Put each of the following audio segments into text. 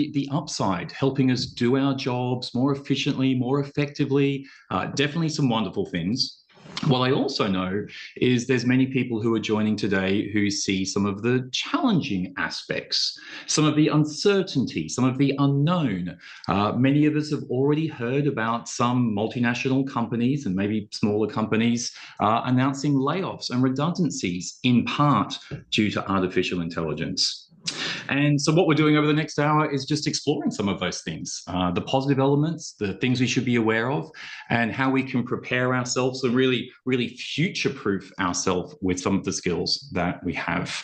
the upside, helping us do our jobs more efficiently, more effectively. Definitely some wonderful things. What I also know is there's many people who are joining today who see some of the challenging aspects, some of the uncertainty, some of the unknown. Many of us have already heard about some multinational companies and maybe smaller companies announcing layoffs and redundancies, in part due to artificial intelligence. And so what we're doing over the next hour is just exploring some of those things, the positive elements, the things we should be aware of, and how we can prepare ourselves and really future-proof ourselves with some of the skills that we have.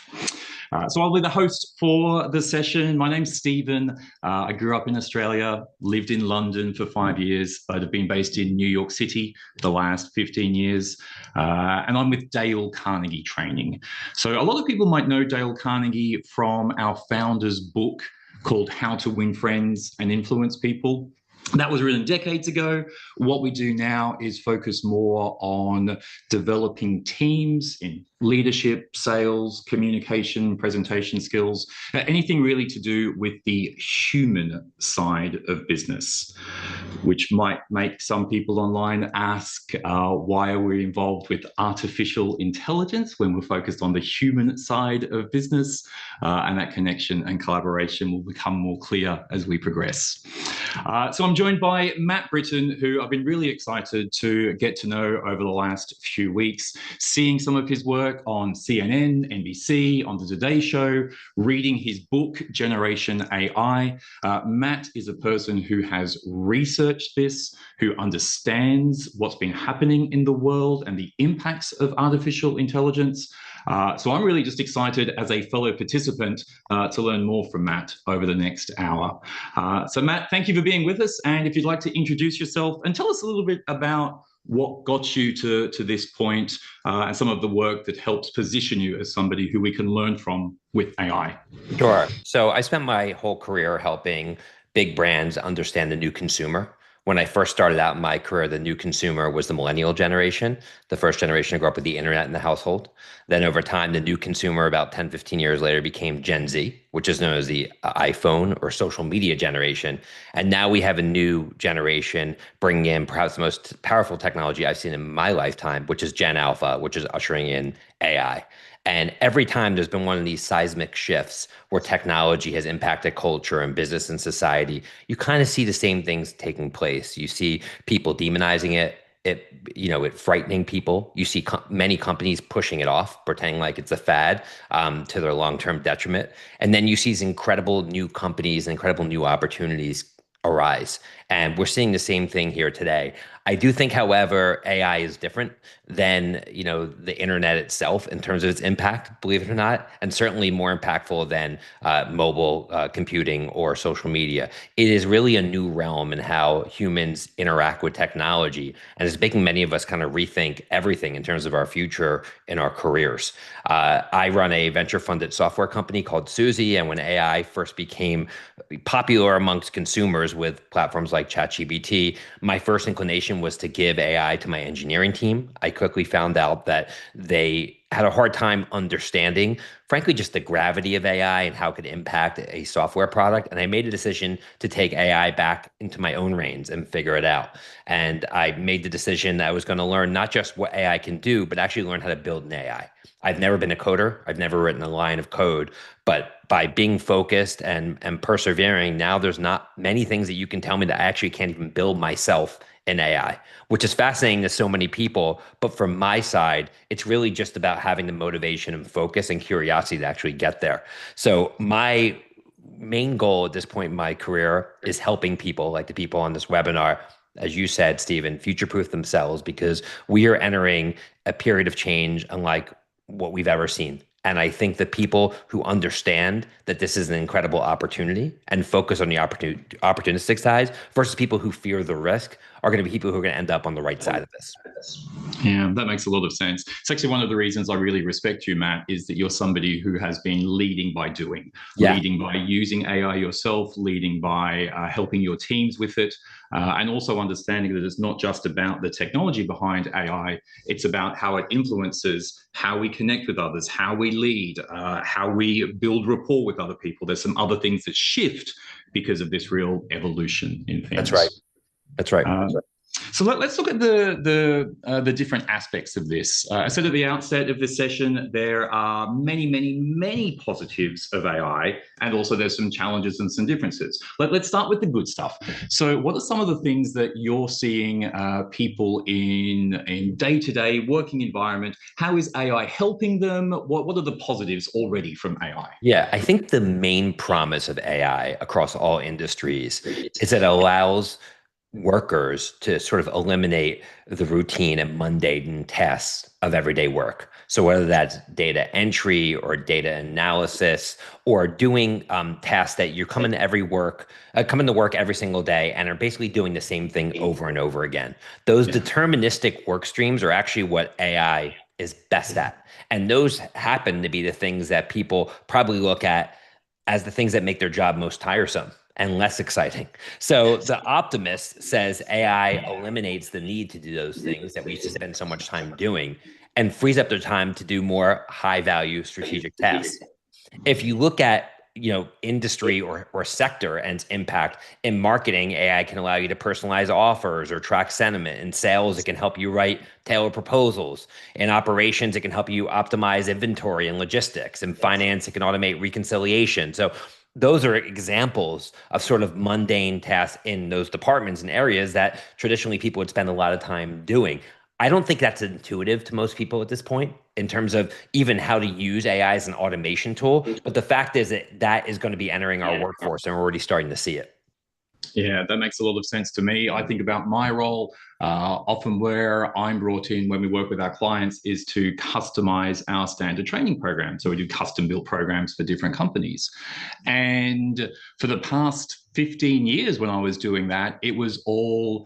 So I'll be the host for the session. My name's Stephen. I grew up in Australia, lived in London for 5 years, but have been based in New York City the last 15 years. And I'm with Dale Carnegie Training. So a lot of people might know Dale Carnegie from our founder's book called How to Win Friends and Influence People. That was written decades ago. What we do now is focus more on developing teams in leadership, sales, communication, presentation skills, anything really to do with the human side of business, which might make some people online ask, why are we involved with artificial intelligence when we're focused on the human side of business? And that connection and collaboration will become more clear as we progress. So I'm joined by Matt Britton, who I've been really excited to get to know over the last few weeks, seeing some of his work on CNN, NBC, on the Today Show, reading his book, Generation AI. Matt is a person who has researched this, who understands what's been happening in the world and the impacts of artificial intelligence. So I'm really just excited as a fellow participant to learn more from Matt over the next hour. So Matt, thank you for being with us. And if you'd like to introduce yourself and tell us a little bit about what got you to this point, and some of the work that helps position you as somebody who we can learn from with AI. Sure. So I spent my whole career helping big brands understand the new consumer. When I first started out in my career, the new consumer was the millennial generation, the first generation to grow up with the internet in the household. Then over time, the new consumer about 10, 15 years later became Gen Z, which is known as the iPhone or social media generation. And now we have a new generation bringing in perhaps the most powerful technology I've seen in my lifetime, which is Gen Alpha, which is ushering in AI. And every time there's been one of these seismic shifts where technology has impacted culture and business and society, you kind of see the same things taking place. You see people demonizing it frightening people. You see many companies pushing it off, pretending like it's a fad, to their long-term detriment. And then you see these incredible new companies and incredible new opportunities arise. And we're seeing the same thing here today. I do think, however, AI is different than, the internet itself in terms of its impact, believe it or not, and certainly more impactful than mobile computing or social media. It is really a new realm in how humans interact with technology, and it's making many of us kind of rethink everything in terms of our future in our careers. I run a venture-funded software company called Suzy, and when AI first became popular amongst consumers with platforms like ChatGPT, my first inclination was to give AI to my engineering team. I quickly found out that they had a hard time understanding, frankly, just the gravity of AI and how it could impact a software product. And I made a decision to take AI back into my own reins and figure it out. And I made the decision that I was going to learn not just what AI can do, but actually learn how to build an AI. I've never been a coder. I've never written a line of code, but by being focused and persevering, now there's not many things that you can tell me that I actually can't even build myself in AI, which is fascinating to so many people. But from my side, it's really just about having the motivation and focus and curiosity to actually get there. So my main goal at this point in my career is helping people like the people on this webinar, as you said, Stephen, future-proof themselves, because we are entering a period of change unlike what we've ever seen. And I think the people who understand that this is an incredible opportunity and focus on the opportunistic side versus people who fear the risk are going to be people who are going to end up on the right side of this. Yeah, that makes a lot of sense. It's actually one of the reasons I really respect you, Matt, is that you're somebody who has been leading by doing, leading by using AI yourself, leading by helping your teams with it, and also understanding that it's not just about the technology behind AI, it's about how it influences how we connect with others, how we lead, how we build rapport with other people. There's some other things that shift because of this real evolution in things. That's right. That's right. So let's look at the different aspects of this. I said at the outset of this session, there are many, many, many positives of AI, and also there's some challenges and some differences. Let's start with the good stuff. So what are some of the things that you're seeing people in day-to-day working environment? How is AI helping them? What are the positives already from AI? Yeah, I think the main promise of AI across all industries is that it allows workers to sort of eliminate the routine and mundane tasks of everyday work. So whether that's data entry or data analysis or doing tasks that you're coming to work every single day and are basically doing the same thing over and over again. Those deterministic work streams are actually what AI is best at. And those happen to be the things that people probably look at as the things that make their job most tiresome and less exciting. So the optimist says AI eliminates the need to do those things that we used to spend so much time doing and frees up their time to do more high value strategic tasks. If you look at industry or sector and its impact in marketing, AI can allow you to personalize offers or track sentiment. In sales, it can help you write tailored proposals. In operations, it can help you optimize inventory and logistics. In finance, it can automate reconciliation. So those are examples of sort of mundane tasks in those departments and areas that traditionally people would spend a lot of time doing. I don't think that's intuitive to most people at this point in terms of even how to use AI as an automation tool. But the fact is that is going to be entering our workforce, and we're already starting to see it. Yeah, that makes a lot of sense to me. I think about my role, often where I'm brought in when we work with our clients is to customize our standard training program. So we do custom built programs for different companies. And for the past 15 years when I was doing that, it was all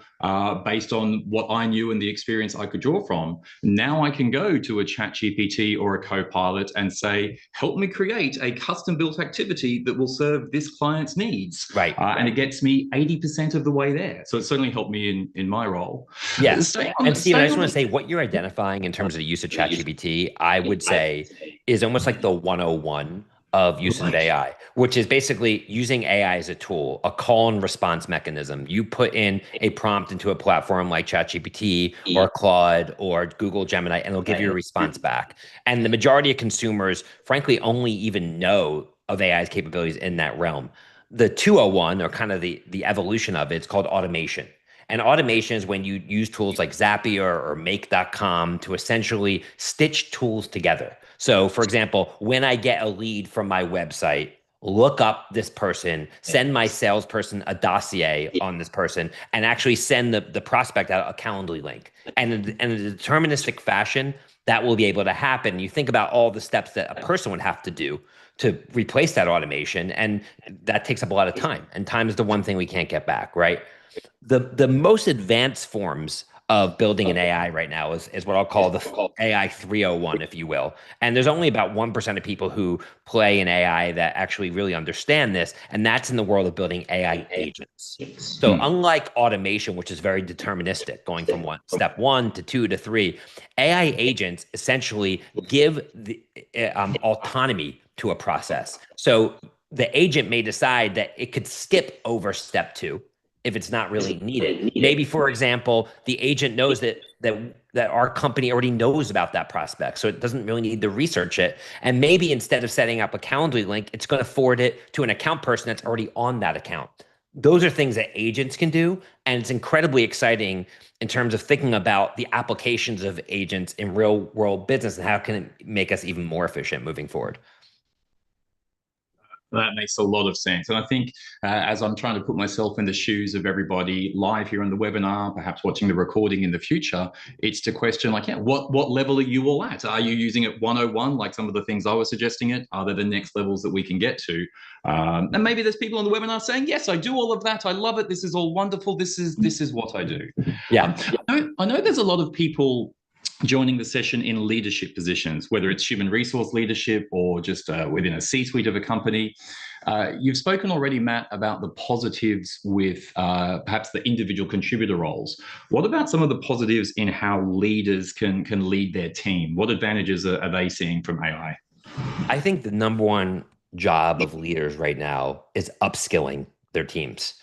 based on what I knew and the experience I could draw from. Now I can go to a ChatGPT or a Copilot and say, help me create a custom built activity that will serve this client's needs. Right. And it gets me 80% of the way there. So it certainly helped me in my role. Yes. And Stephen, I just want to say what you're identifying in terms of the use of ChatGPT, I would say is almost like the 101 of uses of AI, which is basically using AI as a tool, a call and response mechanism. You put in a prompt into a platform like ChatGPT or Claude or Google Gemini, and it'll give you a response back. And the majority of consumers, frankly, only even know of AI's capabilities in that realm. The 201, or kind of the evolution of it, it's called automation. And automation is when you use tools like Zapier or Make.com to essentially stitch tools together. So, for example, when I get a lead from my website, look up this person, send my salesperson a dossier on this person, and actually send the prospect out a Calendly link. And in a deterministic fashion, that will be able to happen. You think about all the steps that a person would have to do to replace that automation, and that takes up a lot of time. And time is the one thing we can't get back, right? The most advanced forms of building an AI right now is what I'll call the AI 301, if you will. And there's only about 1% of people who play in AI that actually really understand this. And that's in the world of building AI agents. So unlike automation, which is very deterministic, going from step 1 to 2 to 3, AI agents essentially give the autonomy to a process. So the agent may decide that it could skip over step 2 if it's not really needed. Maybe, for example, the agent knows that our company already knows about that prospect, so it doesn't really need to research it. And maybe instead of setting up a Calendly link, it's going to forward it to an account person that's already on that account. Those are things that agents can do, and it's incredibly exciting in terms of thinking about the applications of agents in real world business and how can it make us even more efficient moving forward. That makes a lot of sense. And I think as I'm trying to put myself in the shoes of everybody live here on the webinar, perhaps watching the recording in the future, it's to question like, what level are you all at? Are you using it 101, like some of the things I was suggesting it? Are there the next levels that we can get to? And maybe there's people on the webinar saying, yes, I do all of that. I love it. This is all wonderful. This is what I do. Yeah. I know there's a lot of people joining the session in leadership positions, whether it's human resource leadership or just within a C-suite of a company. You've spoken already, Matt, about the positives with perhaps the individual contributor roles. What about some of the positives in how leaders can lead their team? What advantages are they seeing from AI? I think the number one job of leaders right now is upskilling their teams.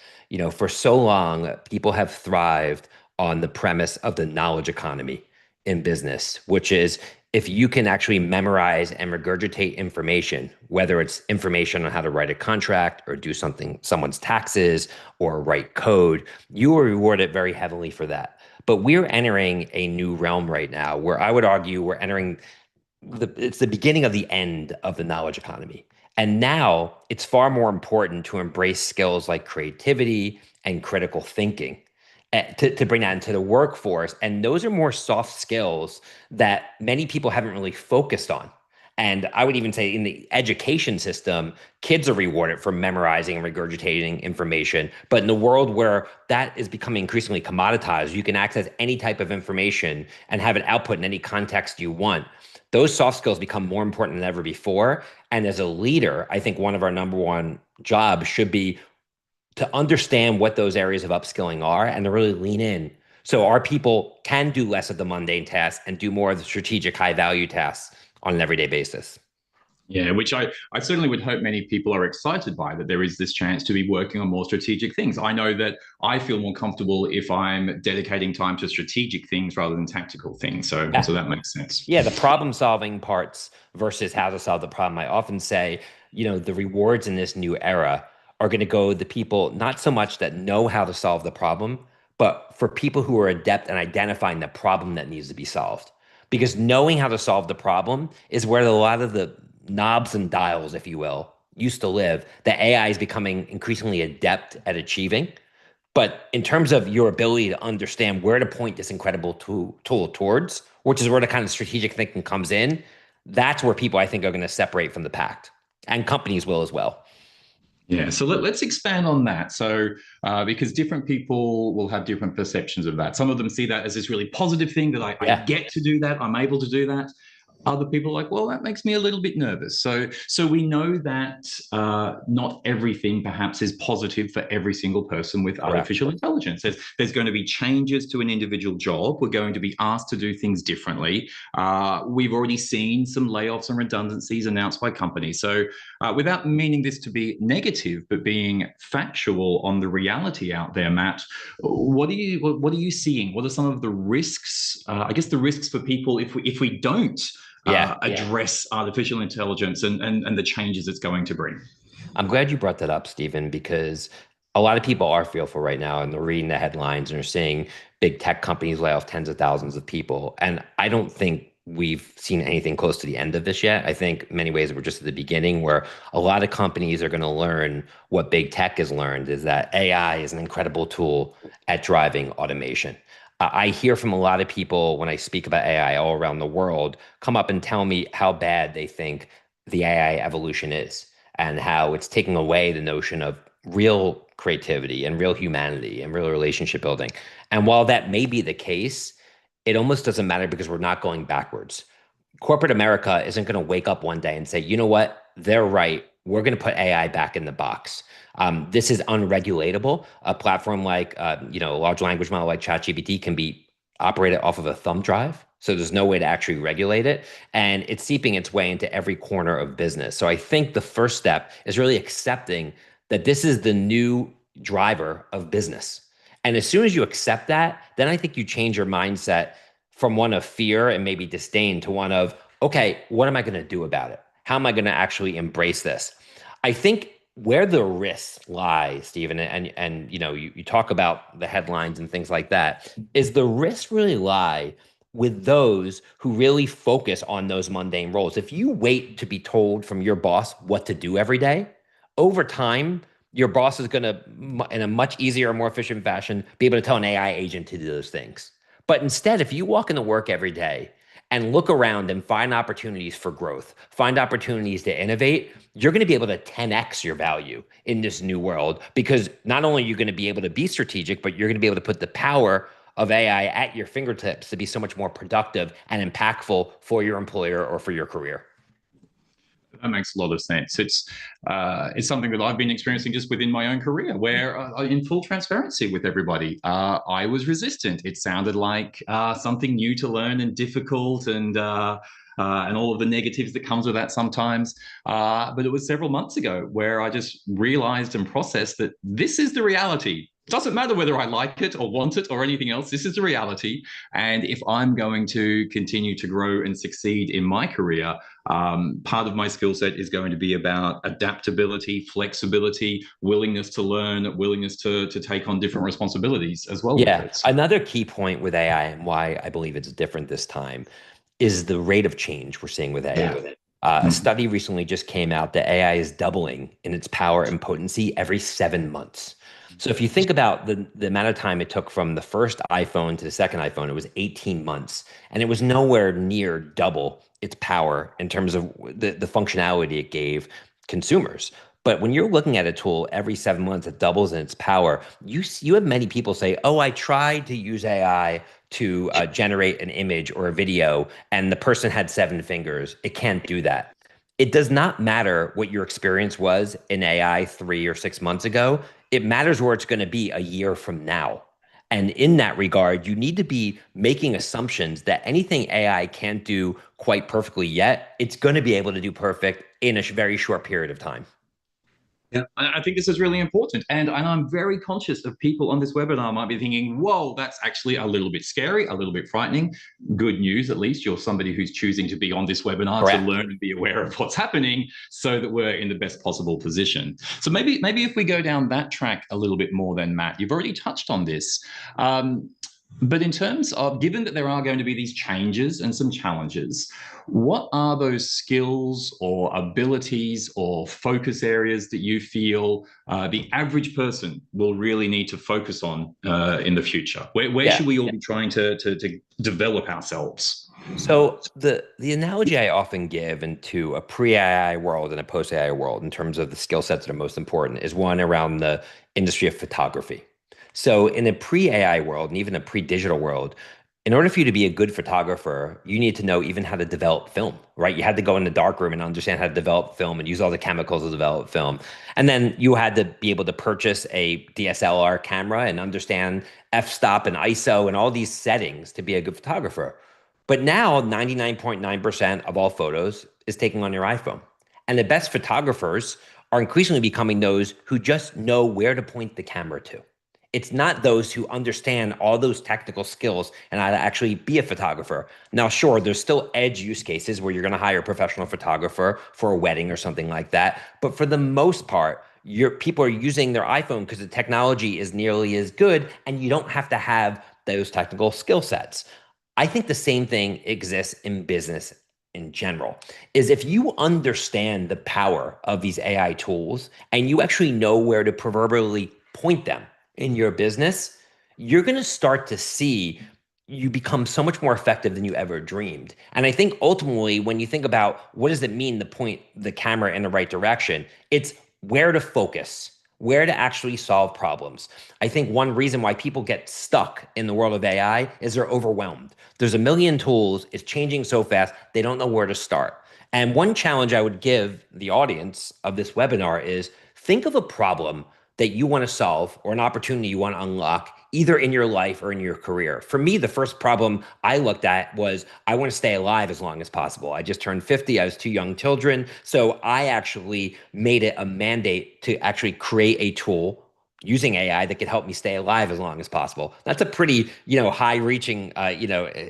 For so long, people have thrived on the premise of the knowledge economy in business, which is if you can actually memorize and regurgitate information, whether it's information on how to write a contract or do something, someone's taxes or write code, you are rewarded very heavily for that. But we're entering a new realm right now where I would argue we're entering it's the beginning of the end of the knowledge economy. And now it's far more important to embrace skills like creativity and critical thinking to bring that into the workforce. And those are more soft skills that many people haven't really focused on. And I would even say in the education system, kids are rewarded for memorizing and regurgitating information. But in the world where that is becoming increasingly commoditized, you can access any type of information and have it output in any context you want. Those soft skills become more important than ever before. And as a leader, I think one of our number one jobs should be to understand what those areas of upskilling are and to really lean in. So our people can do less of the mundane tasks and do more of the strategic high value tasks on an everyday basis. Yeah, which I certainly would hope many people are excited by, that there is this chance to be working on more strategic things. I know that I feel more comfortable if I'm dedicating time to strategic things rather than tactical things. So Yeah. that makes sense. Yeah, the problem solving parts versus how to solve the problem. I often say, the rewards in this new era are going to go the people not so much that know how to solve the problem, but for people who are adept at identifying the problem that needs to be solved. Because knowing how to solve the problem is where a lot of the knobs and dials, if you will, used to live, that AI is becoming increasingly adept at achieving. But in terms of your ability to understand where to point this incredible tool towards, which is where the kind of strategic thinking comes in, that's where people I think are going to separate from the pack, and companies will as well. Yeah, so let's expand on that. So, because different people will have different perceptions of that. Some of them see that as this really positive thing that I Yeah. get to do that, I'm able to do that. Other people are like, well, that makes me a little bit nervous. So we know that not everything perhaps is positive for every single person with Correct. artificial intelligence. There's going to be changes to an individual job. We're going to be asked to do things differently. We've already seen some layoffs and redundancies announced by companies. So without meaning this to be negative, but being factual on the reality out there, Matt, what are you seeing? What are some of the risks? I guess the risks for people if we don't Yeah. Yeah. address artificial intelligence and the changes it's going to bring. I'm glad you brought that up, Stephen, because a lot of people are fearful right now and they're reading the headlines and they're seeing big tech companies lay off tens of thousands of people. And I don't think we've seen anything close to the end of this yet. I think in many ways we're just at the beginning where a lot of companies are going to learn what big tech has learned is that AI is an incredible tool at driving automation. I hear from a lot of people when I speak about AI all around the world come up and tell me how bad they think the AI evolution is and how it's taking away the notion of real creativity and real humanity and real relationship building. And while that may be the case, it almost doesn't matter because we're not going backwards. Corporate America isn't going to wake up one day and say, you know what, they're right. We're going to put AI back in the box. This is unregulatable. A platform like, a large language model like ChatGPT can be operated off of a thumb drive. So there's no way to actually regulate it. And it's seeping its way into every corner of business. So I think the first step is really accepting that this is the new driver of business. And as soon as you accept that, then I think you change your mindset from one of fear and maybe disdain to one of, okay, what am I going to do about it? How am I going to actually embrace this? I think where the risks lie, Stephen, and you talk about the headlines and things like that, is the risks really lie with those who really focus on those mundane roles. If you wait to be told from your boss what to do every day, over time, your boss is going to, in a much easier, more efficient fashion, be able to tell an AI agent to do those things. But instead, if you walk into work every day and look around and find opportunities for growth, find opportunities to innovate, you're going to be able to 10x your value in this new world because not only are you going to be able to be strategic, but you're going to be able to put the power of AI at your fingertips to be so much more productive and impactful for your employer or for your career. That makes a lot of sense. It's something that I've been experiencing just within my own career, where, in full transparency with everybody, I was resistant. It sounded like something new to learn and difficult, and and all of the negatives that comes with that sometimes. But it was several months ago where I just realized and processed that this is the reality. It doesn't matter whether I like it or want it or anything else. This is the reality. And if I'm going to continue to grow and succeed in my career, part of my skill set is going to be about adaptability, flexibility, willingness to learn, willingness to take on different responsibilities as well with Yeah. it. Another key point with AI and why I believe it's different this time is the rate of change we're seeing with AI. Yeah. A Mm. study recently just came out that AI is doubling in its power and potency every 7 months. So if you think about the amount of time it took from the first iPhone to the second iPhone, it was 18 months, and it was nowhere near double its power in terms of the functionality it gave consumers. But when you're looking at a tool every 7 months, it doubles in its power. You have many people say, "Oh, I tried to use AI to generate an image or a video, and the person had 7 fingers. It can't do that." It does not matter what your experience was in AI 3 or 6 months ago. It matters where it's going to be a year from now. And in that regard, you need to be making assumptions that anything AI can't do quite perfectly yet, it's going to be able to do perfect in a very short period of time. Yeah, I think this is really important. And I'm very conscious of people on this webinar might be thinking, whoa, that's actually a little bit scary, a little bit frightening. Good news, at least you're somebody who's choosing to be on this webinar to Correct. learn and be aware of what's happening so that we're in the best possible position. So maybe if we go down that track a little bit more then, Matt, you've already touched on this. But in terms of, given that there are going to be these changes and some challenges, what are those skills or abilities or focus areas that you feel the average person will really need to focus on in the future? Where Yeah. should we all be trying to develop ourselves? So the analogy I often give into a pre-AI world and a post-AI world in terms of the skill sets that are most important is one around the industry of photography. So in a pre-AI world and even a pre-digital world, in order for you to be a good photographer, you need to know even how to develop film, right? You had to go in the dark room and understand how to develop film and use all the chemicals to develop film. And then you had to be able to purchase a DSLR camera and understand f-stop and ISO and all these settings to be a good photographer. But now 99.9% of all photos is taken on your iPhone. And the best photographers are increasingly becoming those who just know where to point the camera to. It's not those who understand all those technical skills and how to actually be a photographer. Now, sure, there's still edge use cases where you're going to hire a professional photographer for a wedding or something like that. But for the most part, people are using their iPhone because the technology is nearly as good and you don't have to have those technical skill sets. I think the same thing exists in business in general, is if you understand the power of these AI tools and you actually know where to proverbially point them in your business, you're going to start to see you become so much more effective than you ever dreamed. And I think ultimately, when you think about what does it mean to point the camera in the right direction, it's where to focus, where to actually solve problems. I think one reason why people get stuck in the world of AI is they're overwhelmed. There's a million tools, it's changing so fast, they don't know where to start. And one challenge I would give the audience of this webinar is think of a problem that you want to solve or an opportunity you want to unlock either in your life or in your career. For me, the first problem I looked at was I want to stay alive as long as possible. I just turned 50. I was 2 young children. So I actually made it a mandate to actually create a tool using AI that could help me stay alive as long as possible. That's a pretty, high-reaching,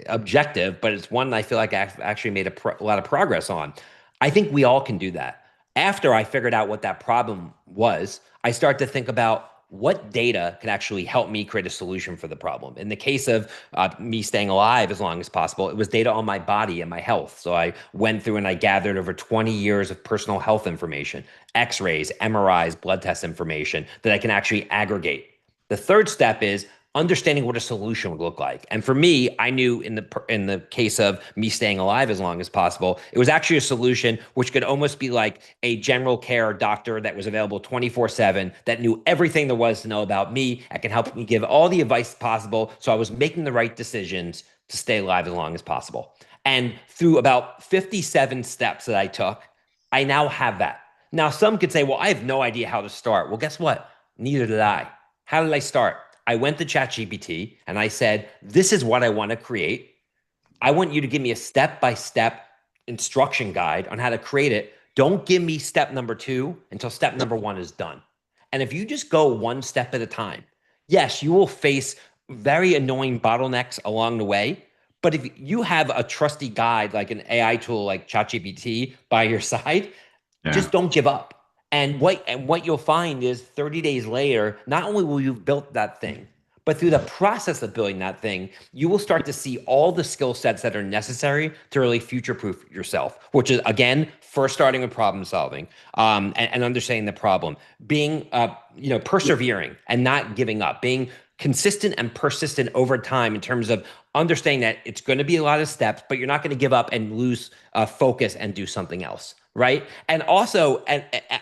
objective, but it's one that I feel like I've actually made a lot of progress on. I think we all can do that. After I figured out what that problem was, I start to think about what data can actually help me create a solution for the problem. In the case of me staying alive as long as possible, it was data on my body and my health. So I went through and I gathered over 20 years of personal health information, x-rays, MRIs, blood test information that I can actually aggregate. The third step is understanding what a solution would look like. And for me, I knew in the case of me staying alive as long as possible, it was actually a solution which could almost be like a general care doctor that was available 24/7, that knew everything there was to know about me and can help me give all the advice possible. So I was making the right decisions to stay alive as long as possible. And through about 57 steps that I took, I now have that. Now, some could say, well, I have no idea how to start. Well, guess what? Neither did I. How did I start? I went to ChatGPT and I said, this is what I want to create. I want you to give me a step-by-step instruction guide on how to create it. Don't give me step number 2 until step number 1 is done. And if you just go one step at a time, yes, you will face very annoying bottlenecks along the way. But if you have a trusty guide like an AI tool like ChatGPT by your side, Yeah. just don't give up. And what you'll find is 30 days later, not only will you've built that thing, but through the process of building that thing, you will start to see all the skill sets that are necessary to really future-proof yourself, which is, again, first starting with problem solving, and understanding the problem, being persevering and not giving up, being consistent and persistent over time in terms of understanding that it's going to be a lot of steps, but you're not going to give up and lose focus and do something else, right? And also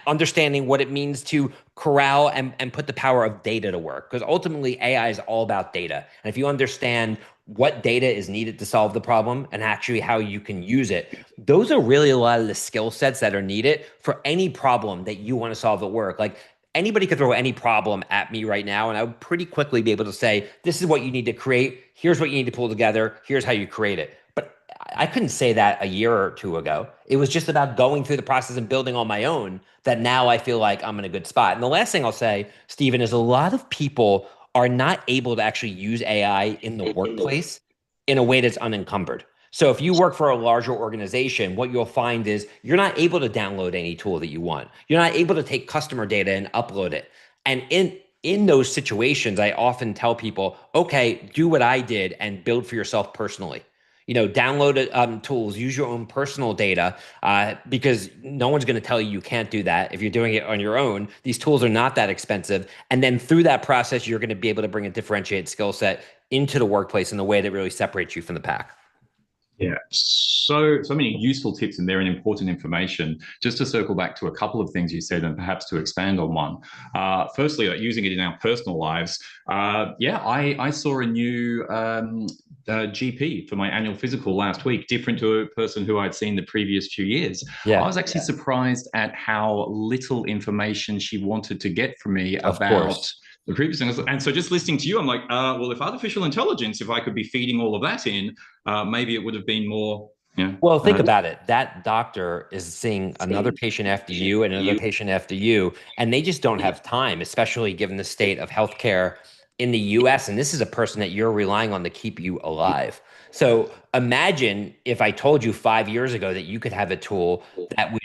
understanding what it means to corral and put the power of data to work, because ultimately AI is all about data. And if you understand what data is needed to solve the problem and actually how you can use it, those are really a lot of the skill sets that are needed for any problem that you want to solve at work. Like, anybody could throw any problem at me right now, and I would pretty quickly be able to say, this is what you need to create. Here's what you need to pull together. Here's how you create it. But I couldn't say that a year or two ago. It was just about going through the process and building on my own that now I feel like I'm in a good spot. And the last thing I'll say, Stephen, is a lot of people are not able to actually use AI in the workplace in a way that's unencumbered. So if you work for a larger organization, what you'll find is you're not able to download any tool that you want. You're not able to take customer data and upload it. And in those situations, I often tell people, okay, do what I did and build for yourself personally. Download tools, use your own personal data, because no one's going to tell you you can't do that if you're doing it on your own. These tools are not that expensive. And then through that process, you're going to be able to bring a differentiated skill set into the workplace in a way that really separates you from the pack. Yeah, so many useful tips in there and important information. Just to circle back to a couple of things you said, and perhaps to expand on one. Firstly, using it in our personal lives. I saw a new GP for my annual physical last week, different to a person who I'd seen the previous few years. Yeah. I was actually surprised at how little information she wanted to get from me Of about course. the previous thing. And so just listening to you, I'm like, well, if artificial intelligence, if I could be feeding all of that in, maybe it would have been more. Well, think about it. That doctor is seeing another patient after you and another patient after you, and they just don't have time, especially given the state of healthcare in the US. And this is a person that you're relying on to keep you alive. So imagine if I told you 5 years ago that you could have a tool that would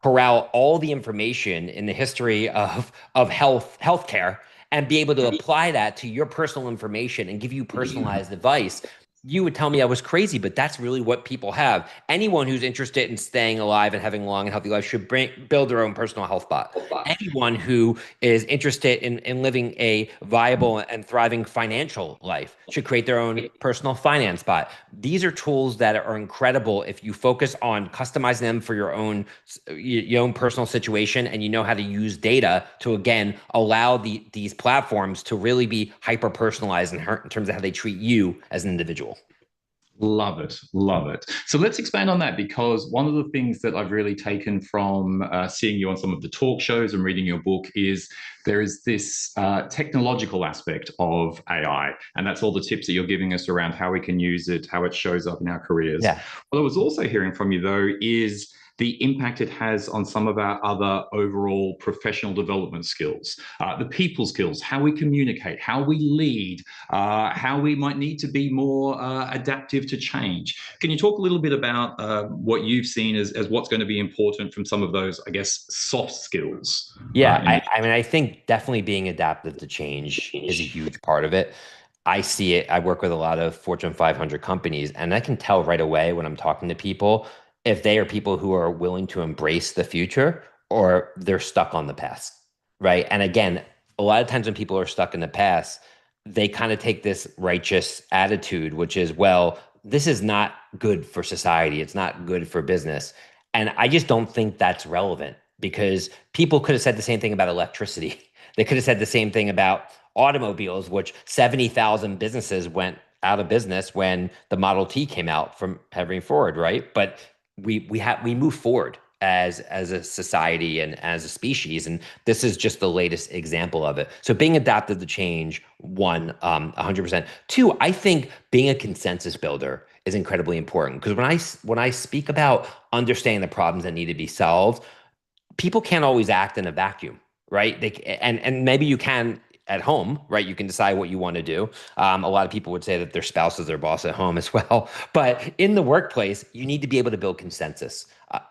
corral all the information in the history of healthcare and be able to apply that to your personal information and give you personalized advice. You would tell me I was crazy, but that's really what people have. Anyone who's interested in staying alive and having a long and healthy life should build their own personal health bot. Anyone who is interested in living a viable and thriving financial life should create their own personal finance bot. These are tools that are incredible if you focus on customizing them for your own personal situation, and you know how to use data to, again, allow these platforms to really be hyper personalized in terms of how they treat you as an individual. Love it. Love it. So let's expand on that, because one of the things that I've really taken from seeing you on some of the talk shows and reading your book is there is this technological aspect of AI. And that's all the tips that you're giving us around how we can use it, how it shows up in our careers. Yeah. What I was also hearing from you, though, is the impact it has on some of our other overall professional development skills, the people skills, how we communicate, how we lead, how we might need to be more adaptive to change. Can you talk a little bit about what you've seen as what's going to be important from some of those, I guess, soft skills? Yeah, I think definitely being adaptive to change is a huge part of it. I see it. I work with a lot of Fortune 500 companies, and I can tell right away when I'm talking to people if they are people who are willing to embrace the future or they're stuck on the past, right? And again, a lot of times when people are stuck in the past, they kind of take this righteous attitude, which is, well, this is not good for society. It's not good for business. And I just don't think that's relevant, because people could have said the same thing about electricity. They could have said the same thing about automobiles, which 70,000 businesses went out of business when the Model T came out from Henry Ford, right? But we move forward as a society and as a species, and this is just the latest example of it. So being adaptive to change, one, 100%. Two, I think being a consensus builder is incredibly important. Because when I speak about understanding the problems that need to be solved, people can't always act in a vacuum, right? And maybe you can at home, right? You can decide what you want to do. A lot of people would say that their spouse is their boss at home as well. But in the workplace, you need to be able to build consensus.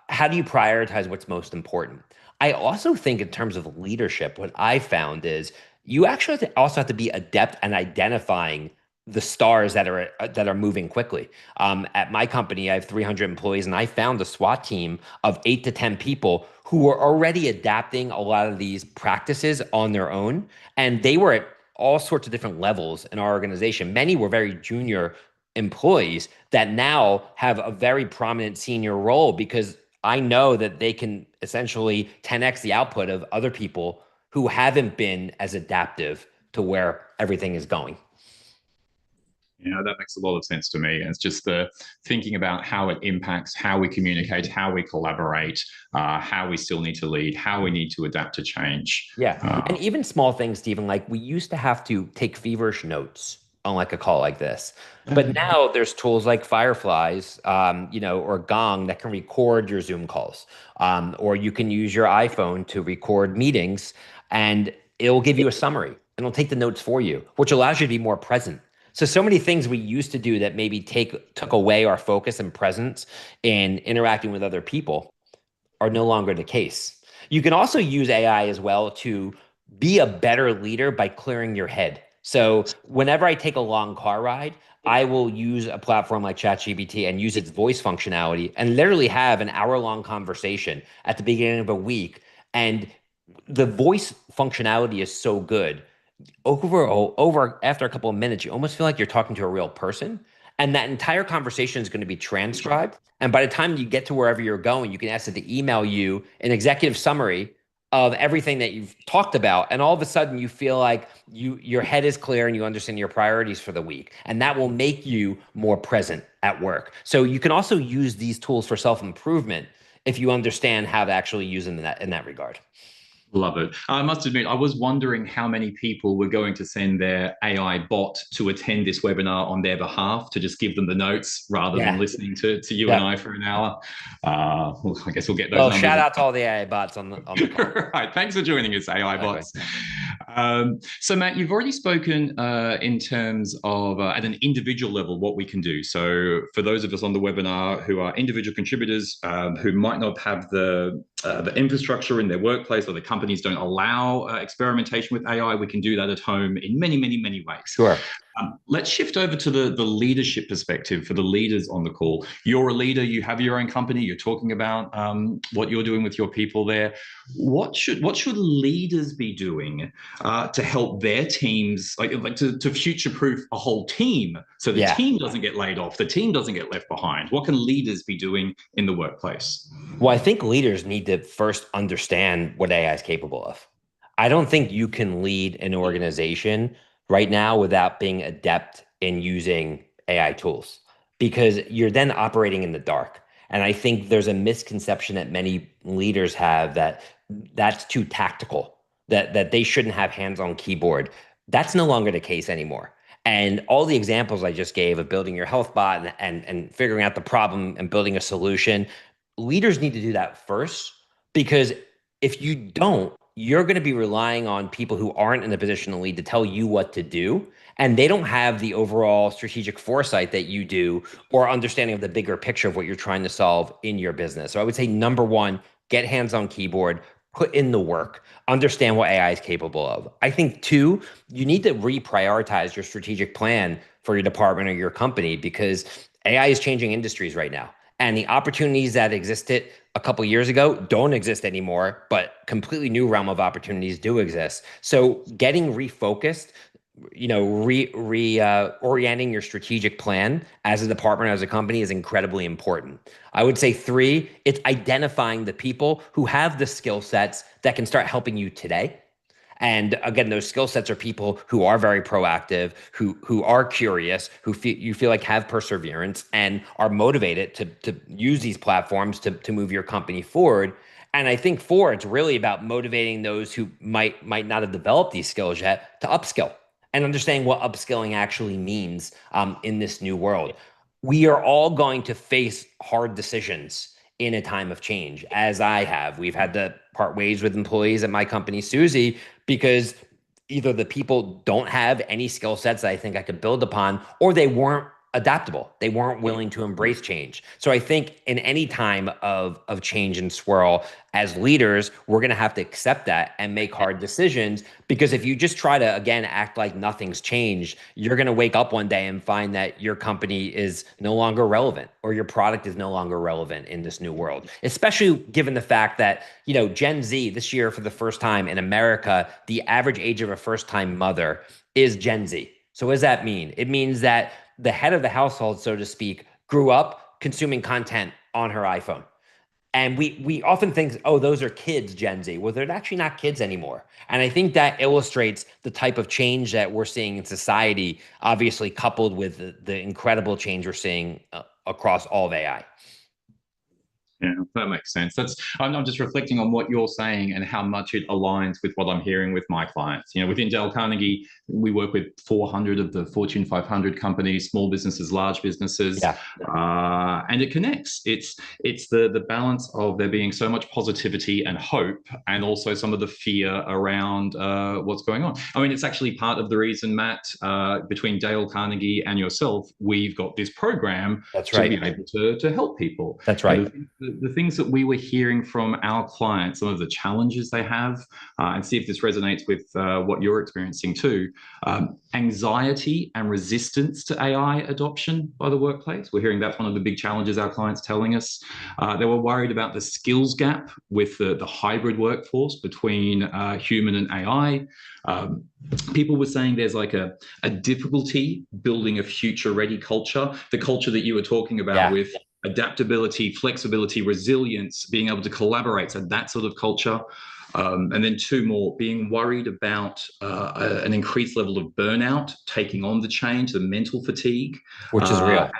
How do you prioritize what's most important? I also think in terms of leadership, what I found is you actually also have to be adept at identifying the stars that are moving quickly. At my company, I have 300 employees, and I found a SWAT team of 8 to 10 people who were already adapting a lot of these practices on their own, and they were at all sorts of different levels in our organization. Many were very junior employees that now have a very prominent senior role because I know that they can essentially 10x the output of other people who haven't been as adaptive to where everything is going. Yeah, that makes a lot of sense to me. It's just the thinking about how it impacts how we communicate, how we collaborate, how we still need to lead, how we need to adapt to change. Yeah. And even small things, Stephen, like we used to have to take feverish notes on like a call like this. But now there's tools like Fireflies, or Gong that can record your Zoom calls. Or you can use your iPhone to record meetings and it'll give you a summary and it'll take the notes for you, which allows you to be more present. So many things we used to do that maybe took away our focus and presence in interacting with other people are no longer the case. You can also use AI as well to be a better leader by clearing your head. So whenever I take a long car ride, I will use a platform like ChatGPT and use its voice functionality and literally have an hour-long conversation at the beginning of a week. And the voice functionality is so good over after a couple of minutes, you almost feel like you're talking to a real person. And that entire conversation is going to be transcribed. And by the time you get to wherever you're going, you can ask it to email you an executive summary of everything that you've talked about. And all of a sudden you feel like your head is clear and you understand your priorities for the week. And that will make you more present at work. So you can also use these tools for self-improvement if you understand how to actually use them in that regard. Love it. I must admit, I was wondering how many people were going to send their AI bot to attend this webinar on their behalf to just give them the notes rather than Yeah. listening to you and Yeah. I for an hour. Well, I guess we'll get those Well, numbers. shout out to all the AI bots on the call. Right. Thanks for joining us, AI Exactly. bots. So, Matt, you've already spoken in terms of at an individual level what we can do. So, for those of us on the webinar who are individual contributors who might not have the infrastructure in their workplace or the companies don't allow experimentation with AI, we can do that at home in many, many, many ways. Sure. Let's shift over to the leadership perspective for the leaders on the call. You're a leader, you have your own company, you're talking about what you're doing with your people there. What should leaders be doing to help their teams, like to future-proof a whole team so the team doesn't get laid off, the team doesn't get left behind? What can leaders be doing in the workplace? Well, I think leaders need to first understand what AI is capable of. I don't think you can lead an organization right now without being adept in using AI tools because you're then operating in the dark. And I think there's a misconception that many leaders have that that's too tactical, that they shouldn't have hands on keyboard. That's no longer the case anymore. And all the examples I just gave of building your health bot and figuring out the problem and building a solution, leaders need to do that first because if you don't, you're going to be relying on people who aren't in a position to lead to tell you what to do. And they don't have the overall strategic foresight that you do or understanding of the bigger picture of what you're trying to solve in your business. So I would say number one, get hands on keyboard, put in the work, understand what AI is capable of. I think two, you need to reprioritize your strategic plan for your department or your company because AI is changing industries right now. And the opportunities that existed a couple years ago don't exist anymore, but completely new realm of opportunities do exist. So getting refocused, orienting your strategic plan as a department, as a company is incredibly important. I would say three, it's identifying the people who have the skill sets that can start helping you today. And again, those skill sets are people who are very proactive, who are curious, you feel like have perseverance and are motivated to use these platforms to move your company forward. And I think four, it's really about motivating those who might not have developed these skills yet to upskill and understanding what upskilling actually means in this new world. we are all going to face hard decisions in a time of change, as I have. We've had to part ways with employees at my company, Susie, because either the people don't have any skill sets that I think I could build upon, or they weren't adaptable. They weren't willing to embrace change. So I think in any time of change and swirl, as leaders, we're going to have to accept that and make hard decisions. Because if you just try to, again, act like nothing's changed, you're going to wake up one day and find that your company is no longer relevant or your product is no longer relevant in this new world, especially given the fact that, Gen Z this year, for the first time in America, the average age of a first-time mother is Gen Z. So what does that mean? It means that the head of the household, so to speak, grew up consuming content on her iPhone. And we often think, oh, those are kids, Gen Z. Well, they're actually not kids anymore. And I think that illustrates the type of change that we're seeing in society, obviously coupled with the incredible change we're seeing across all of AI. Yeah, that makes sense. I'm just reflecting on what you're saying and how much it aligns with what I'm hearing with my clients. Within Dale Carnegie, we work with 400 of the Fortune 500 companies, small businesses, large businesses, Yeah. And it connects. It's the balance of there being so much positivity and hope, and also some of the fear around what's going on. I mean, it's actually part of the reason, Matt, between Dale Carnegie and yourself, we've got this program That's right. to be able to help people. That's right. The things that we were hearing from our clients, some of the challenges they have, and see if this resonates with what you're experiencing too. Anxiety and resistance to AI adoption by the workplace. We're hearing that's one of the big challenges our clients telling us. They were worried about the skills gap with the hybrid workforce between human and AI. People were saying there's like a difficulty building a future-ready culture, the culture that you were talking about with adaptability, flexibility, resilience, being able to collaborate. So that sort of culture. And then two more, being worried about an increased level of burnout, taking on the change, the mental fatigue. Which is real.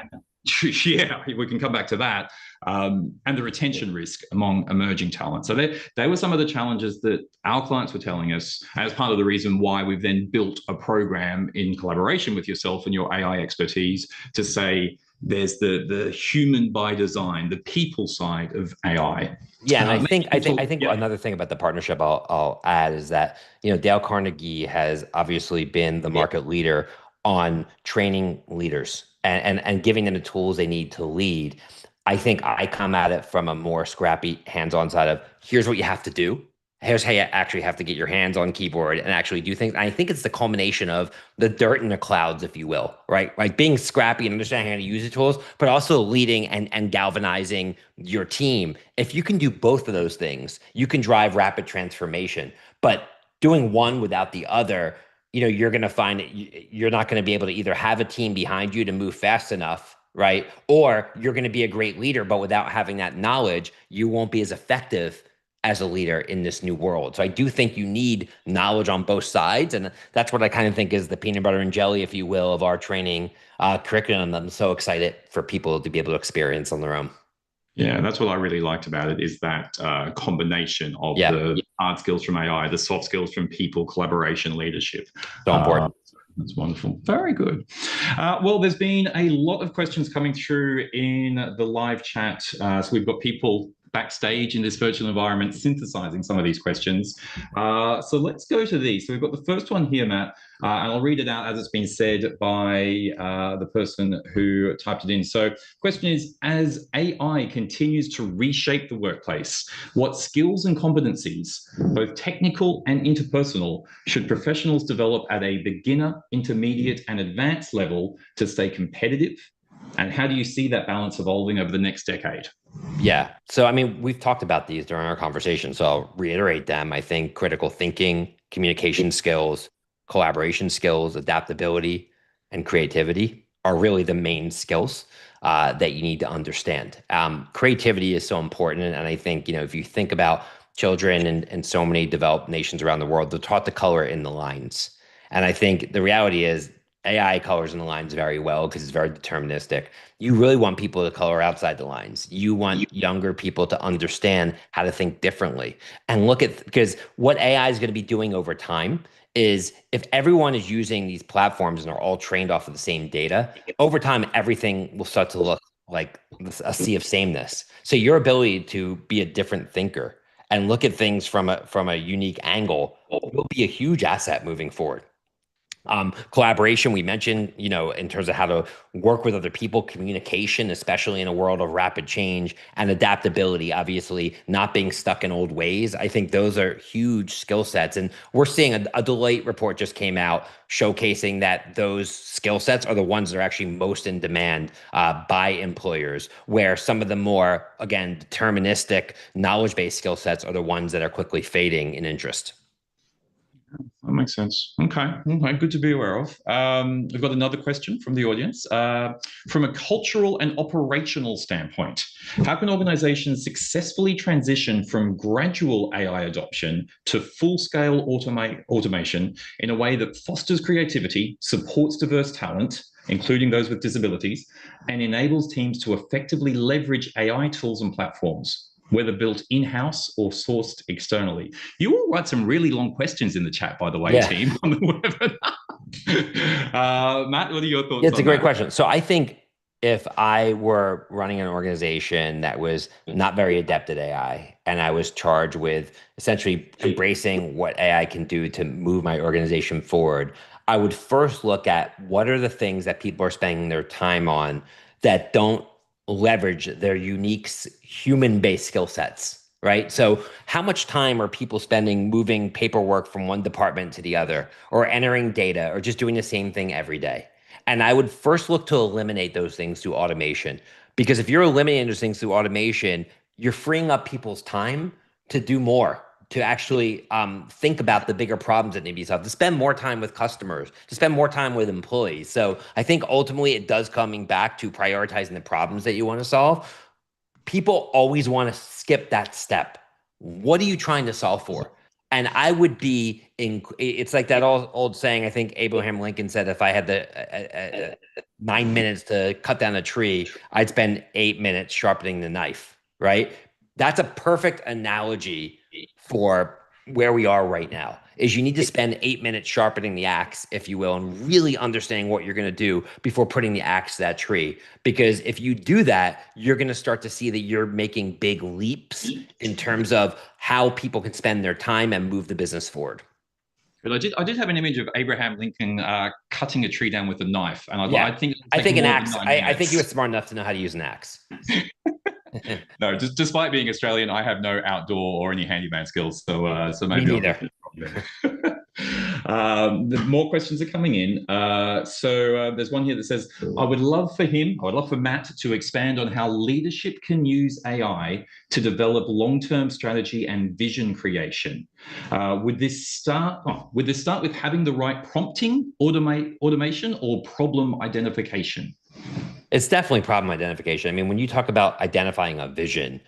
Yeah, we can come back to that. And the retention risk among emerging talent. So they were some of the challenges that our clients were telling us as part of the reason why we've then built a program in collaboration with yourself and your AI expertise to say, there's the human by design, the people side of AI. Yeah, and I think another thing about the partnership I'll add is that Dale Carnegie has obviously been the market leader on training leaders and giving them the tools they need to lead. I think I come at it from a more scrappy, hands-on side of here's what you have to do. Here's how you actually have to get your hands on keyboard and actually do things. And I think it's the culmination of the dirt in the clouds, if you will, right? Like being scrappy and understanding how to use the tools, but also leading and galvanizing your team. If you can do both of those things, you can drive rapid transformation. But doing one without the other, you're going to find that you're not going to be able to either have a team behind you to move fast enough, right? Or you're going to be a great leader, but without having that knowledge, you won't be as effective as a leader in this new world. So I do think you need knowledge on both sides. And that's what I kind of think is the peanut butter and jelly, if you will, of our training curriculum. I'm so excited for people to be able to experience on their own. Yeah, that's what I really liked about it is that combination of the hard skills from AI, the soft skills from people, collaboration, leadership. So important. That's wonderful. Very good. Well, there's been a lot of questions coming through in the live chat. So we've got people backstage in this virtual environment synthesizing some of these questions. So let's go to these. So we've got the first one here, Matt, and I'll read it out as it's been said by the person who typed it in. So question is, as AI continues to reshape the workplace, what skills and competencies, both technical and interpersonal, should professionals develop at a beginner, intermediate, and advanced level to stay competitive? And how do you see that balance evolving over the next decade? Yeah. So, I mean, we've talked about these during our conversation, so I'll reiterate them. I think critical thinking, communication skills, collaboration skills, adaptability, and creativity are really the main skills that you need to understand. Creativity is so important. And I think, if you think about children in so many developed nations around the world, they're taught to color in the lines. And I think the reality is AI colors in the lines very well because it's very deterministic. You really want people to color outside the lines. You want younger people to understand how to think differently and because what AI is going to be doing over time is if everyone is using these platforms and are all trained off of the same data, over time, everything will start to look like a sea of sameness. So your ability to be a different thinker and look at things from a unique angle will be a huge asset moving forward. Collaboration, we mentioned, in terms of how to work with other people, communication, especially in a world of rapid change, and adaptability, obviously, not being stuck in old ways. I think those are huge skill sets. And we're seeing a Deloitte report just came out showcasing that those skill sets are the ones that are actually most in demand by employers, where some of the more, again, deterministic, knowledge-based skill sets are the ones that are quickly fading in interest. That makes sense. Okay. Okay. Good to be aware of. We've got another question from the audience. From a cultural and operational standpoint, how can organizations successfully transition from gradual AI adoption to full-scale automation in a way that fosters creativity, supports diverse talent, including those with disabilities, and enables teams to effectively leverage AI tools and platforms, whether built in-house or sourced externally? You all write some really long questions in the chat, by the way, Yeah. team, on the webinar. Matt, what are your thoughts Yeah, it's on a great that? question. So I think if I were running an organization that was not very adept at AI and I was charged with essentially embracing what AI can do to move my organization forward, I would first look at what are the things that people are spending their time on that don't leverage their unique human-based skill sets. Right. So, how much time are people spending moving paperwork from one department to the other, or entering data, or just doing the same thing every day? And I would first look to eliminate those things through automation. Because if you're eliminating those things through automation, you're freeing up people's time to do more, to actually think about the bigger problems that need to be solved, to spend more time with customers, to spend more time with employees. So I think ultimately it does coming back to prioritizing the problems that you want to solve. People always want to skip that step. What are you trying to solve for? And I would be in, it's like that old saying, I think Abraham Lincoln said, if I had the 9 minutes to cut down a tree, I'd spend 8 minutes sharpening the knife, right? That's a perfect analogy for where we are right now, is you need to spend 8 minutes sharpening the axe, if you will, and really understanding what you're going to do before putting the axe to that tree. Because if you do that, you're going to start to see that you're making big leaps in terms of how people can spend their time and move the business forward. But I did have an image of Abraham Lincoln cutting a tree down with a knife, and I Yeah. think it would I take think an more than axe, nine I think he was minutes. smart enough to know how to use an axe. No, despite being Australian, I have no outdoor or any handyman skills, so Me maybe I'm neither. looking at it wrong there. The more questions are coming in. There's one here that says, I would love for Matt to expand on how leadership can use AI to develop long-term strategy and vision creation. Would this start with having the right prompting, automation, or problem identification? It's definitely problem identification. I mean, when you talk about identifying a vision,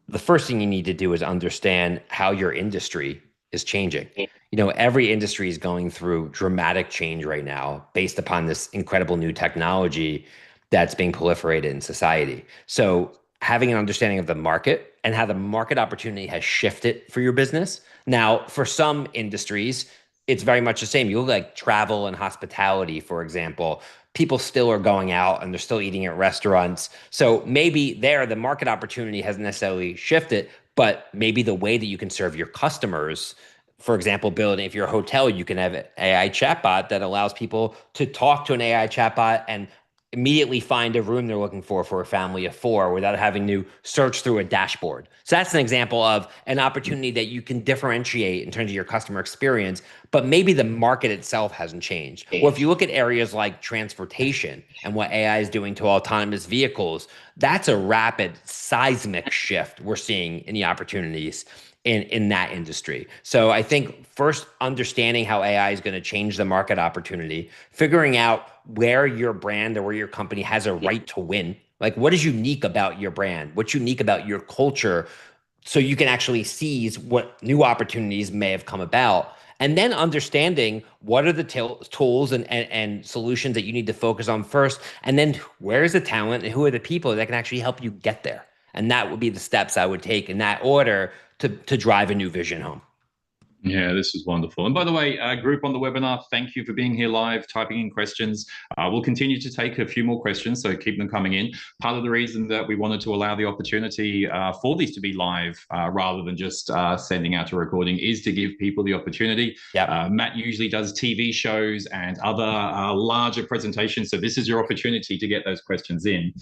the first thing you need to do is understand how your industry is changing. Every industry is going through dramatic change right now based upon this incredible new technology that's being proliferated in society. So having an understanding of the market and how the market opportunity has shifted for your business. Now, for some industries, it's very much the same. You look like travel and hospitality, for example. People still are going out and they're still eating at restaurants. So maybe there the market opportunity hasn't necessarily shifted, but maybe the way that you can serve your customers, for example, building, if you're a hotel, you can have an AI chatbot that allows people to talk to an AI chatbot and immediately find a room they're looking for a family of four without having to search through a dashboard. So that's an example of an opportunity that you can differentiate in terms of your customer experience, but maybe the market itself hasn't changed. Or if you look at areas like transportation and what AI is doing to autonomous vehicles, that's a rapid seismic shift we're seeing in the opportunities in that industry. So I think first understanding how AI is going to change the market opportunity, figuring out where your brand or where your company has a right to win. Like what is unique about your brand? What's unique about your culture? So you can actually seize what new opportunities may have come about. And then understanding what are the tools and solutions that you need to focus on first. And then where's the talent and who are the people that can actually help you get there? And that would be the steps I would take in that order to drive a new vision home. Yeah, this was wonderful. And by the way, group on the webinar, thank you for being here live, typing in questions. We'll continue to take a few more questions, so keep them coming in. Part of the reason that we wanted to allow the opportunity for these to be live rather than just sending out a recording is to give people the opportunity. Yep. Matt usually does TV shows and other larger presentations, so this is your opportunity to get those questions in.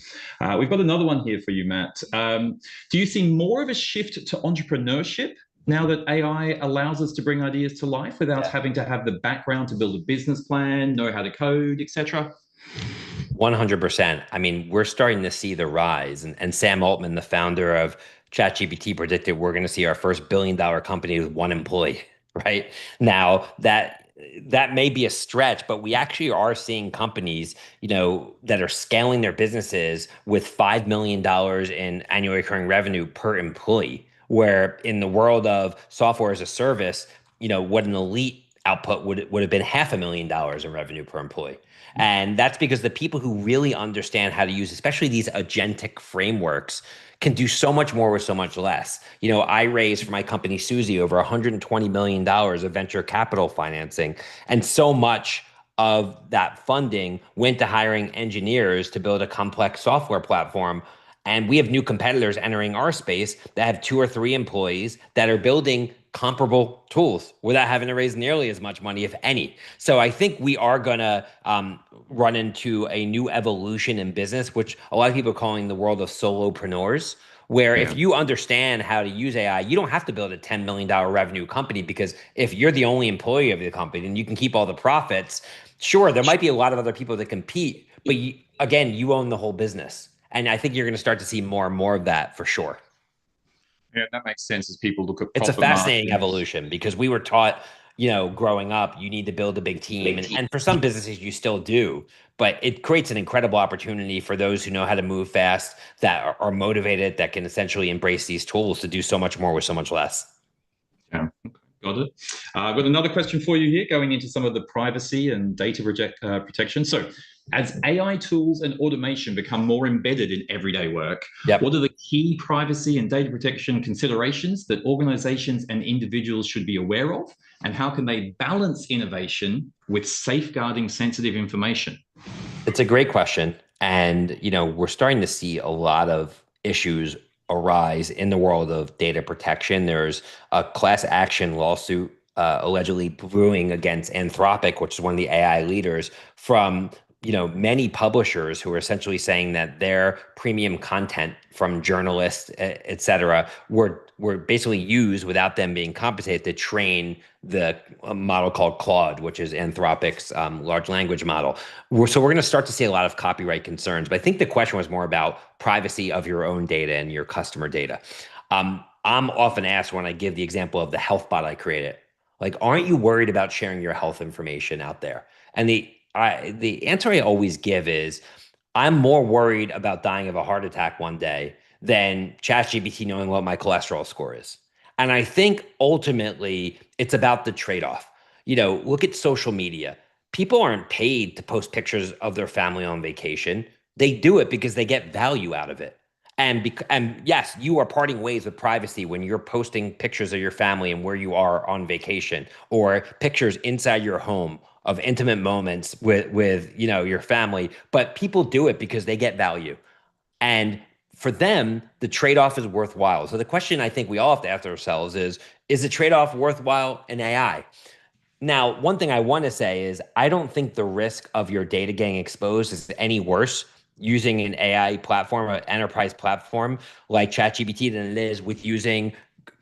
We've got another one here for you, Matt. Do you see more of a shift to entrepreneurship now that AI allows us to bring ideas to life without having to have the background to build a business plan, know how to code, etc.? 100%. I mean, we're starting to see the rise. And Sam Altman, the founder of ChatGPT, predicted we're going to see our first billion-dollar company with one employee, right? Now, that may be a stretch, but we actually are seeing companies, that are scaling their businesses with $5 million in annual recurring revenue per employee, where in the world of software as a service, what an elite output would have been $500,000 in revenue per employee. And that's because the people who really understand how to use, especially these agentic frameworks, can do so much more with so much less. I raised for my company, Suzy, over $120 million of venture capital financing. And so much of that funding went to hiring engineers to build a complex software platform. And we have new competitors entering our space that have 2 or 3 employees that are building comparable tools without having to raise nearly as much money, if any. So I think we are going to run into a new evolution in business, which a lot of people are calling the world of solopreneurs, where if you understand how to use AI, you don't have to build a $10 million revenue company, because if you're the only employee of the company and you can keep all the profits, sure, there might be a lot of other people that compete, but again, you own the whole business. And I think you're going to start to see more and more of that for sure. Yeah, that makes sense as people look at It's a profit fascinating margins. evolution, because we were taught, growing up, you need to build a big team. And for some businesses, you still do. But it creates an incredible opportunity for those who know how to move fast, that are motivated, that can essentially embrace these tools to do so much more with so much less. Yeah, got it. I've got another question for you here, going into some of the privacy and data protection. So, as AI tools and automation become more embedded in everyday work, Yep. what are the key privacy and data protection considerations that organizations and individuals should be aware of? And how can they balance innovation with safeguarding sensitive information? It's a great question. And, we're starting to see a lot of issues arise in the world of data protection. There's a class action lawsuit allegedly brewing against Anthropic, which is one of the AI leaders, from many publishers who are essentially saying that their premium content from journalists, et cetera, were basically used without them being compensated to train the model called Claude, which is Anthropic's large language model. So we're going to start to see a lot of copyright concerns. But I think the question was more about privacy of your own data and your customer data. I'm often asked, when I give the example of the health bot I created, like, aren't you worried about sharing your health information out there? And the answer I always give is, I'm more worried about dying of a heart attack one day than ChatGPT knowing what my cholesterol score is. And I think ultimately it's about the trade-off. Look at social media. People aren't paid to post pictures of their family on vacation. They do it because they get value out of it. And yes, you are parting ways with privacy when you're posting pictures of your family and where you are on vacation, or pictures inside your home of intimate moments with your family. But people do it because they get value. And for them, the trade-off is worthwhile. So the question I think we all have to ask ourselves is the trade-off worthwhile in AI? Now, one thing I want to say is, I don't think the risk of your data getting exposed is any worse using an AI platform, an enterprise platform like ChatGPT, than it is with using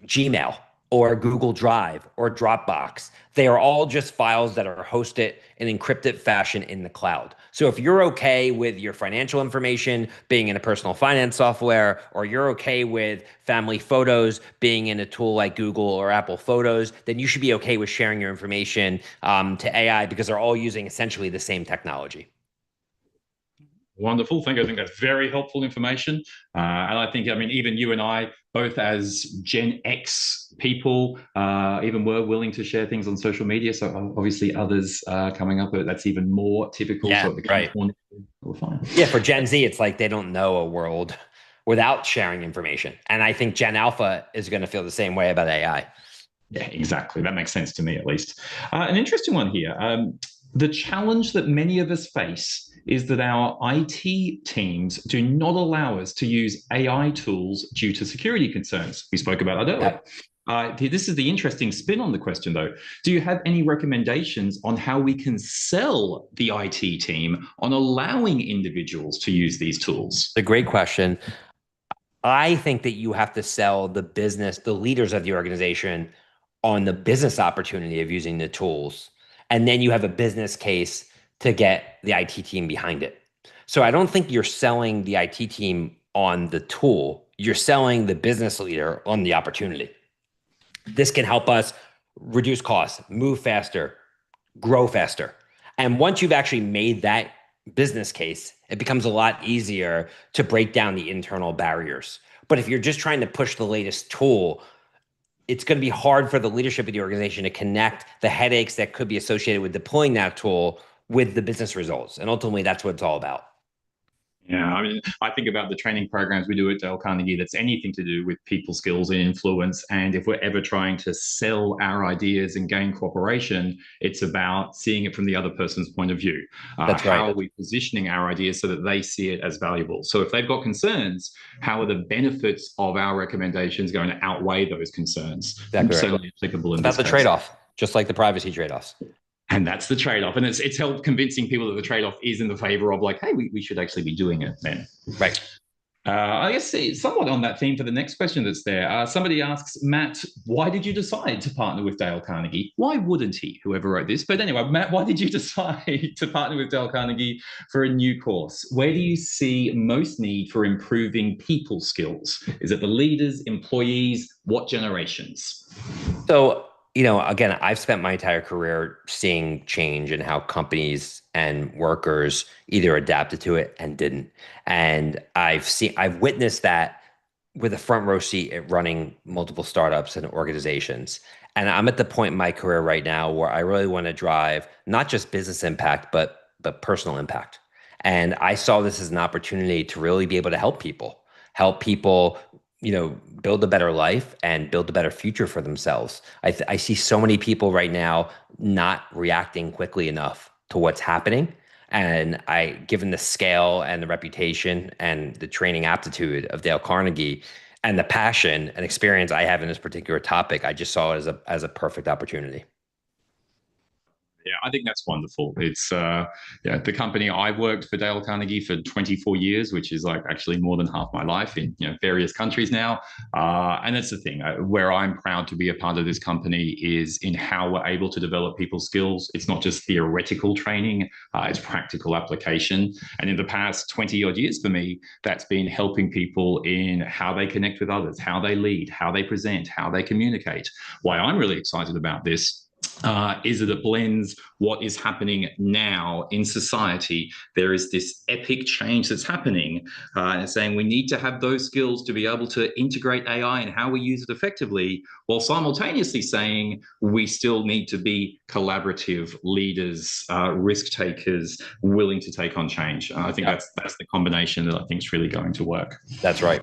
Gmail or Google Drive or Dropbox. They are all just files that are hosted in encrypted fashion in the cloud. So if you're okay with your financial information being in a personal finance software, or you're okay with family photos being in a tool like Google or Apple Photos, then you should be okay with sharing your information to AI, because they're all using essentially the same technology. Wonderful. Thank you. I think that's very helpful information. And I think, even you and I, both as Gen X people, even were willing to share things on social media. So obviously others coming up, that's even more typical. Yeah, so it becomes right. more, we're fine. Yeah, for Gen Z, it's like they don't know a world without sharing information. And I think Gen Alpha is going to feel the same way about AI. Yeah, exactly. That makes sense to me, at least. An interesting one here. The challenge that many of us face is that our IT teams do not allow us to use AI tools due to security concerns. We spoke about that earlier. Yep. This is the interesting spin on the question, though. Do you have any recommendations on how we can sell the IT team on allowing individuals to use these tools? It's a great question. I think that you have to sell the business, the leaders of the organization on the business opportunity of using the tools. And then you have a business case to get the IT team behind it. So I don't think you're selling the IT team on the tool. You're selling the business leader on the opportunity. This can help us reduce costs, move faster, grow faster. And once you've actually made that business case, it becomes a lot easier to break down the internal barriers. But if you're just trying to push the latest tool, it's going to be hard for the leadership of the organization to connect the headaches that could be associated with deploying that tool with the business results. And ultimately, that's what it's all about. Yeah, I mean, I think about the training programs we do at Dale Carnegie that's anything to do with people skills and influence. And if we're ever trying to sell our ideas and gain cooperation, it's about seeing it from the other person's point of view. That's How right. are we positioning our ideas so that they see it as valuable? So if they've got concerns, how are the benefits of our recommendations going to outweigh those concerns? Exactly right. Certainly applicable It's in about this the case. trade-off, just like the privacy trade-offs. And that's the trade-off. And it's helped convincing people that the trade-off is in the favor of like, hey, we should actually be doing it then. Right. I guess somewhat on that theme for the next question that's there. Somebody asks, Matt, why did you decide to partner with Dale Carnegie? Why wouldn't he, whoever wrote this? But anyway, Matt, why did you decide to partner with Dale Carnegie for a new course? Where do you see most need for improving people skills? Is it the leaders, employees, what generations? So, again, I've spent my entire career seeing change in how companies and workers either adapted to it and didn't. And I've witnessed that with a front row seat at running multiple startups and organizations. And I'm at the point in my career right now where I really want to drive not just business impact, but personal impact. And I saw this as an opportunity to really be able to help people, build a better life and build a better future for themselves. I see so many people right now not reacting quickly enough to what's happening. And given the scale and the reputation and the training aptitude of Dale Carnegie and the passion and experience I have in this particular topic, I just saw it as a perfect opportunity. Yeah, I think that's wonderful. It's yeah, the company I've worked for Dale Carnegie for 24 years, which is like actually more than half my life in various countries now. And that's the thing where I'm proud to be a part of this company is in how we're able to develop people's skills. It's not just theoretical training; it's practical application. And in the past 20 odd years for me, that's been helping people in how they connect with others, how they lead, how they present, how they communicate. Why I'm really excited about this is that it blends what is happening now in society. There is this epic change that's happening, and saying we need to have those skills to be able to integrate AI and how we use it effectively, while simultaneously saying we still need to be collaborative leaders, risk takers, willing to take on change. I think Yeah, that's the combination that I think is really going to work. that's right.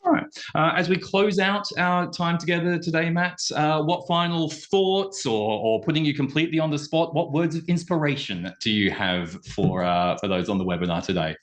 All right. As we close out our time together today, Matt, what final thoughts or putting you completely on the spot, what words of inspiration do you have for those on the webinar today?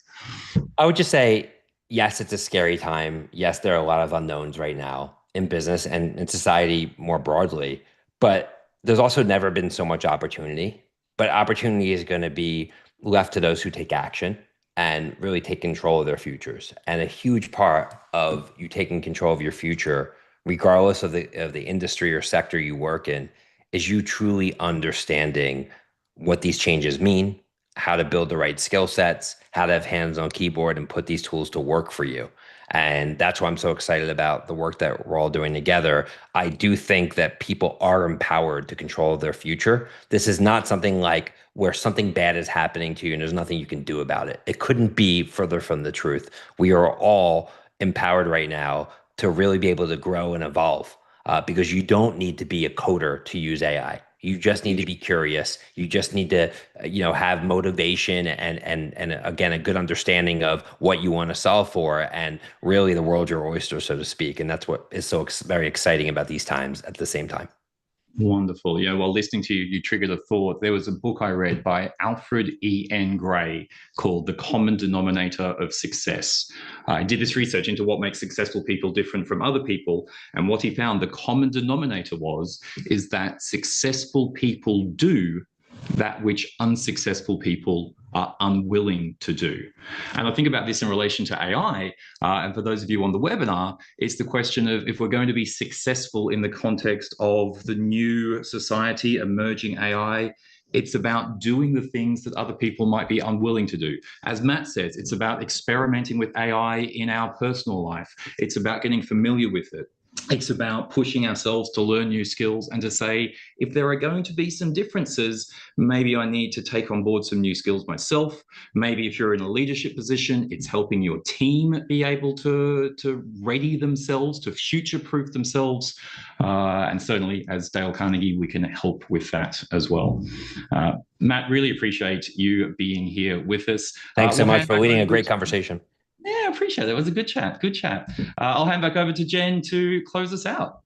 I would just say, yes, it's a scary time. Yes, there are a lot of unknowns right now in business and in society more broadly, but there's also never been so much opportunity. But opportunity is going to be left to those who take action and really take control of their futures. And a huge part of you taking control of your future, regardless of the industry or sector you work in, is you truly understanding what these changes mean, how to build the right skill sets, how to have hands on keyboard and put these tools to work for you. And that's why I'm so excited about the work that we're all doing together. I do think that people are empowered to control their future. This is not something like where something bad is happening to you and there's nothing you can do about it. It couldn't be further from the truth. We are all empowered right now to really be able to grow and evolve because you don't need to be a coder to use AI. You just need to be curious. You just need to, have motivation and again, a good understanding of what you want to solve for, and really the world's your oyster, so to speak. And that's what is so very exciting about these times at the same time. Wonderful. Yeah, while listening to you, you triggered a thought. There was a book I read by Alfred E.N. Gray called The Common Denominator of Success. I did this research into what makes successful people different from other people. And what he found the common denominator is that successful people do that which unsuccessful people are unwilling to do. And I think about this in relation to AI. And for those of you on the webinar, it's the question of if we're going to be successful in the context of the new society, emerging AI, it's about doing the things that other people might be unwilling to do. As Matt says, it's about experimenting with AI in our personal life. It's about getting familiar with it. It's about pushing ourselves to learn new skills and to say, if there are going to be some differences, maybe I need to take on board some new skills myself. Maybe if you're in a leadership position, it's helping your team be able to ready themselves, to future-proof themselves. And certainly, as Dale Carnegie, we can help with that as well. Matt, really appreciate you being here with us. Thanks so much for leading a great conversation. Yeah, I appreciate it. It was a good chat. Good chat. I'll hand back over to Jen to close us out.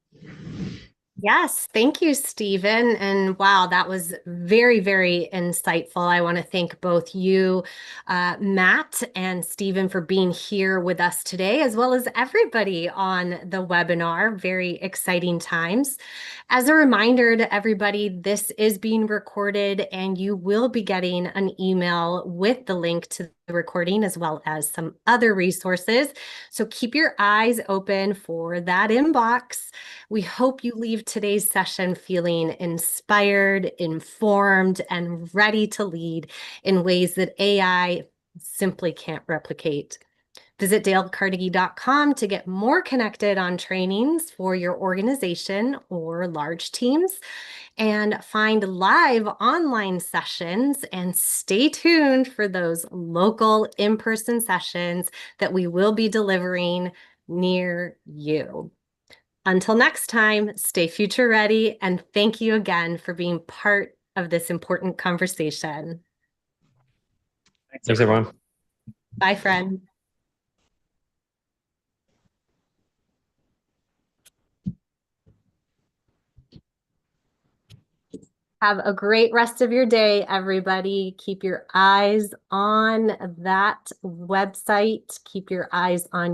Yes, thank you, Stephen. And wow, that was very, very insightful. I want to thank both you, Matt and Stephen, for being here with us today, as well as everybody on the webinar. Very exciting times. As a reminder to everybody, this is being recorded and you will be getting an email with the link to the recording as well as some other resources. So keep your eyes open for that inbox. We hope you leave today's session feeling inspired, informed, and ready to lead in ways that AI simply can't replicate. Visit dalecarnegie.com to get more connected on trainings for your organization or large teams, and find live online sessions, and stay tuned for those local in-person sessions that we will be delivering near you. Until next time, stay future ready, and thank you again for being part of this important conversation. Thanks, everyone. Bye, friend. Have a great rest of your day, everybody. Keep your eyes on that website. Keep your eyes on your